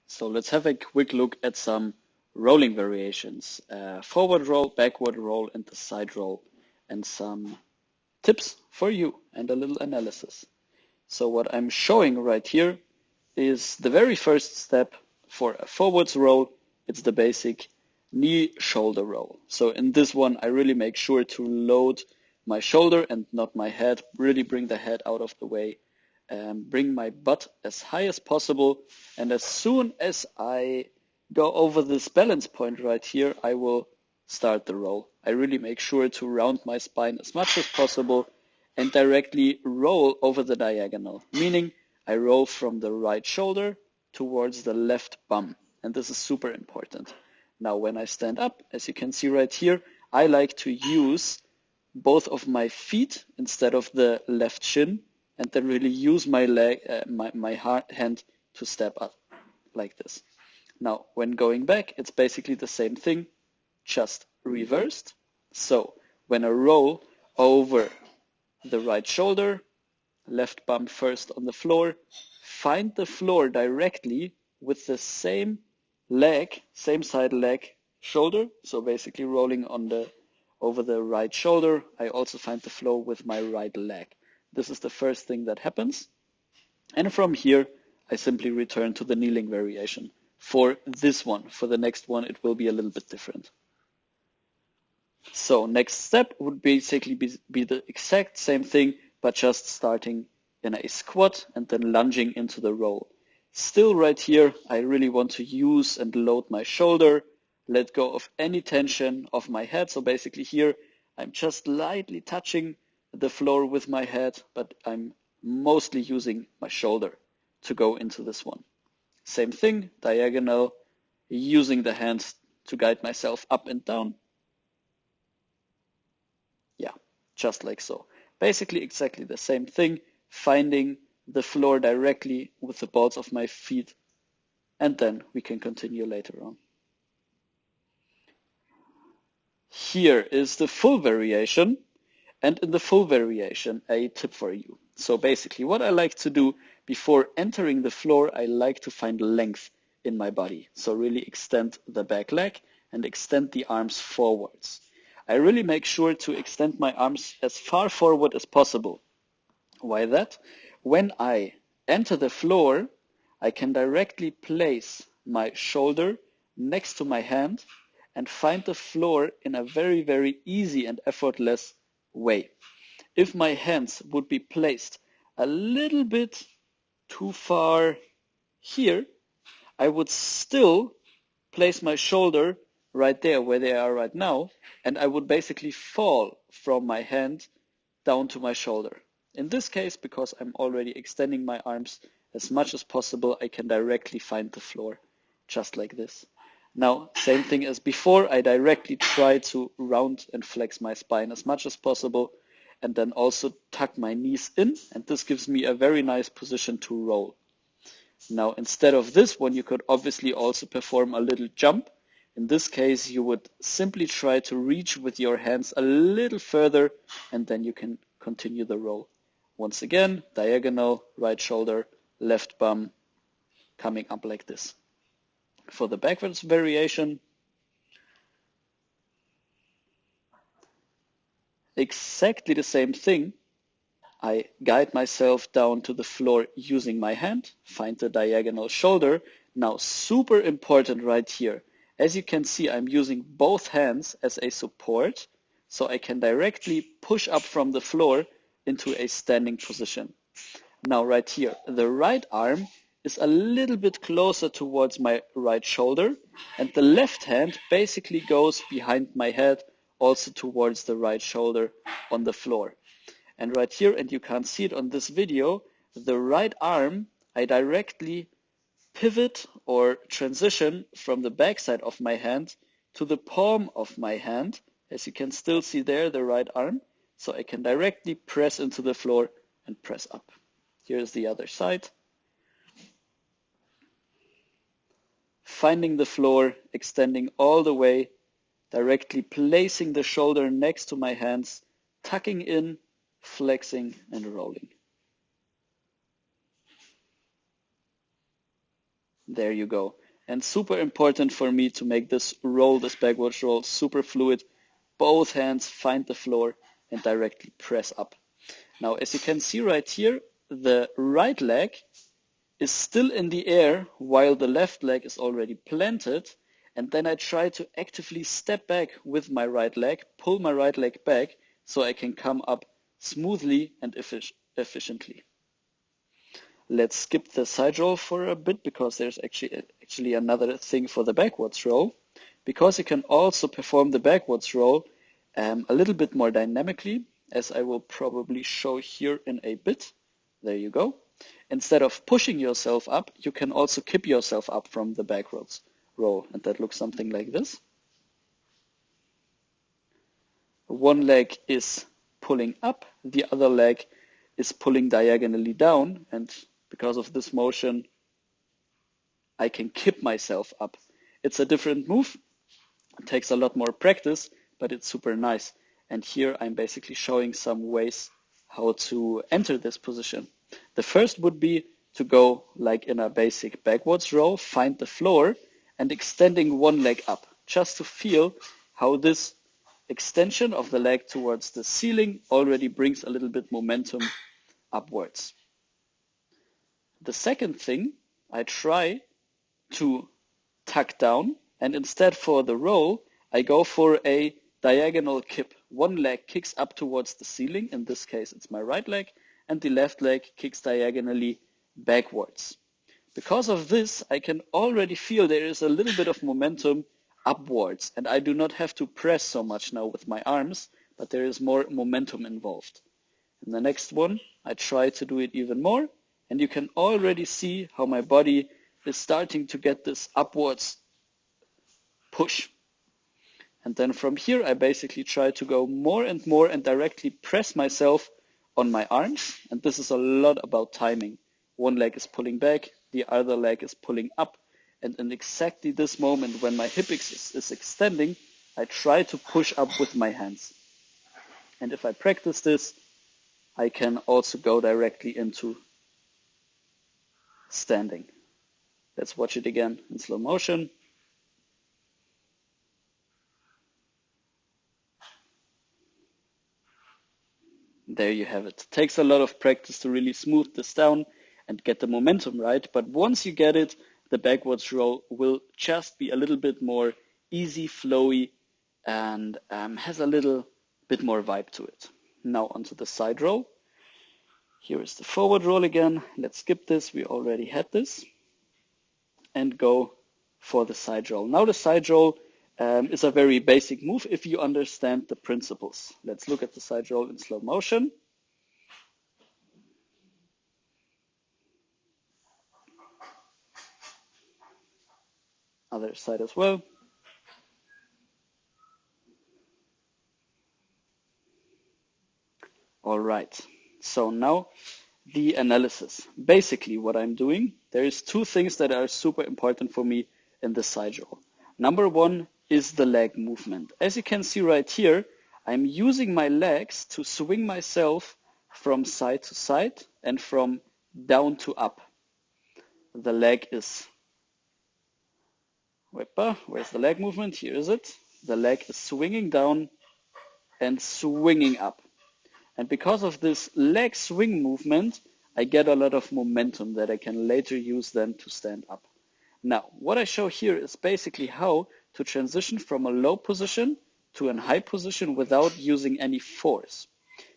So let's have a quick look at some rolling variations. Forward roll, backward roll, and the side roll, and some tips for you and a little analysis. So what I'm showing right here is the very first step for a forwards roll. It's the basic knee shoulder roll. So in this one, I really make sure to load my shoulder and not my head, really bring the head out of the way, bring my butt as high as possible. And as soon as I go over this balance point right here, I will start the roll. I really make sure to round my spine as much as possible and directly roll over the diagonal, meaning I roll from the right shoulder towards the left bum. And this is super important. Now, when I stand up, as you can see right here, I like to use both of my feet instead of the left shin, and then really use my leg, my hand to step up like this. Now, when going back, it's basically the same thing, just reversed. So when I roll over the right shoulder, left bum first on the floor, find the floor directly with the same leg, same side leg, shoulder. So basically rolling over the right shoulder, I also find the floor with my right leg. This is the first thing that happens. And from here, I simply return to the kneeling variation. For this one, for the next one, it will be a little bit different. So next step would basically be the exact same thing, but just starting in a squat and then lunging into the roll. Still right here, I really want to use and load my shoulder, let go of any tension of my head. So basically here, I'm just lightly touching the floor with my head, but I'm mostly using my shoulder to go into this one. Same thing, diagonal, using the hands to guide myself up and down. Yeah, just like so. Basically exactly the same thing, finding the floor directly with the balls of my feet, and then we can continue later on. Here is the full variation, and in the full variation, a tip for you. So basically what I like to do before entering the floor, I like to find length in my body. So really extend the back leg and extend the arms forwards. I really make sure to extend my arms as far forward as possible. Why that? When I enter the floor, I can directly place my shoulder next to my hand and find the floor in a very, very easy and effortless way. If my hands would be placed a little bit too far here, I would still place my shoulder right there where they are right now, and I would basically fall from my hand down to my shoulder. In this case, because I'm already extending my arms as much as possible, I can directly find the floor, just like this. Now, same thing as before, I directly try to round and flex my spine as much as possible, and then also tuck my knees in, and this gives me a very nice position to roll. Now, instead of this one, you could obviously also perform a little jump. In this case, you would simply try to reach with your hands a little further, and then you can continue the roll. Once again, diagonal, right shoulder, left bum, coming up like this. For the backwards variation, exactly the same thing. I guide myself down to the floor using my hand, find the diagonal shoulder. Now, super important right here. As you can see, I'm using both hands as a support, so I can directly push up from the floor into a standing position. Now, right here, the right arm is a little bit closer towards my right shoulder, and the left hand basically goes behind my head, also towards the right shoulder on the floor. And right here, and you can't see it on this video, the right arm, I directly pivot or transition from the backside of my hand to the palm of my hand. As you can still see there, the right arm. So I can directly press into the floor and press up. Here's the other side. Finding the floor, extending all the way, directly placing the shoulder next to my hands, tucking in, flexing, and rolling. There you go. And super important for me to make this roll, this backwards roll, super fluid. Both hands find the floor and directly press up. Now, as you can see right here, the right leg is still in the air while the left leg is already planted. And then I try to actively step back with my right leg, pull my right leg back so I can come up smoothly and efficiently. Let's skip the side roll for a bit because there's actually another thing for the backwards roll. Because you can also perform the backwards roll a little bit more dynamically, as I will probably show here in a bit. There you go. Instead of pushing yourself up, you can also kip yourself up from the backwards roll, and that looks something like this. One leg is pulling up, the other leg is pulling diagonally down, and because of this motion, I can kip myself up. It's a different move. It takes a lot more practice, but it's super nice. And here I'm basically showing some ways how to enter this position. The first would be to go like in a basic backwards roll, find the floor, and extending one leg up, just to feel how this extension of the leg towards the ceiling already brings a little bit momentum upwards. The second thing, I try to tuck down, and instead for the roll, I go for a diagonal kip. One leg kicks up towards the ceiling, in this case it's my right leg, and the left leg kicks diagonally backwards. Because of this, I can already feel there is a little bit of momentum upwards, and I do not have to press so much now with my arms, but there is more momentum involved. In the next one, I try to do it even more, and you can already see how my body is starting to get this upwards push. And then from here, I basically try to go more and more and directly press myself on my arms. And this is a lot about timing. One leg is pulling back, the other leg is pulling up. And in exactly this moment when my hip is extending, I try to push up with my hands. And if I practice this, I can also go directly into standing. Let's watch it again in slow motion. There you have it. It takes a lot of practice to really smooth this down and get the momentum right. But once you get it, the backwards roll will just be a little bit more easy, flowy, and has a little bit more vibe to it. Now onto the side roll. Here is the forward roll again. Let's skip this. We already had this. And go for the side roll. Now the side roll is a very basic move if you understand the principles. Let's look at the side roll in slow motion. Other side as well. All right, so now the analysis. Basically what I'm doing, there is two things that are super important for me in the side roll. Number one is the leg movement. As you can see right here, I'm using my legs to swing myself from side to side and from down to up. The leg is, where's the leg movement? Here is it. The leg is swinging down and swinging up. And because of this leg swing movement, I get a lot of momentum that I can later use then to stand up. Now, what I show here is basically how to transition from a low position to a high position without using any force.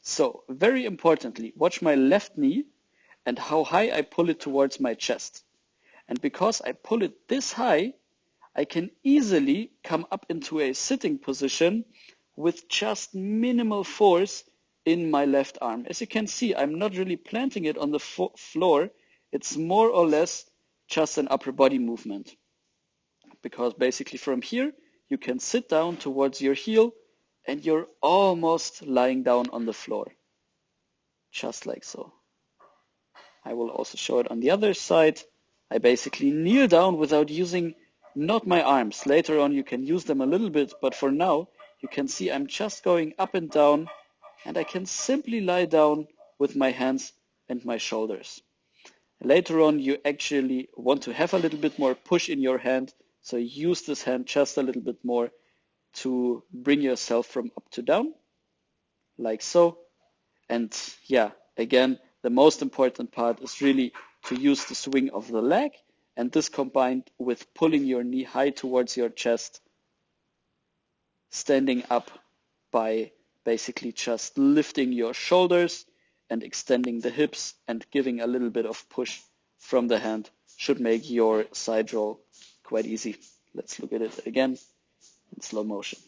So, very importantly, watch my left knee and how high I pull it towards my chest. And because I pull it this high, I can easily come up into a sitting position with just minimal force in my left arm. As you can see, I'm not really planting it on the floor. It's more or less just an upper body movement. Because basically from here, you can sit down towards your heel and you're almost lying down on the floor. Just like so. I will also show it on the other side. I basically kneel down without using not my arms. Later on you can use them a little bit, but for now you can see I'm just going up and down, and I can simply lie down with my hands and my shoulders. Later on, you actually want to have a little bit more push in your hand. So use this hand just a little bit more to bring yourself from up to down, like so. And yeah, again, the most important part is really to use the swing of the leg, and this combined with pulling your knee high towards your chest, standing up by basically just lifting your shoulders and extending the hips and giving a little bit of push from the hand should make your side roll quite easy. Let's look at it again in slow motion.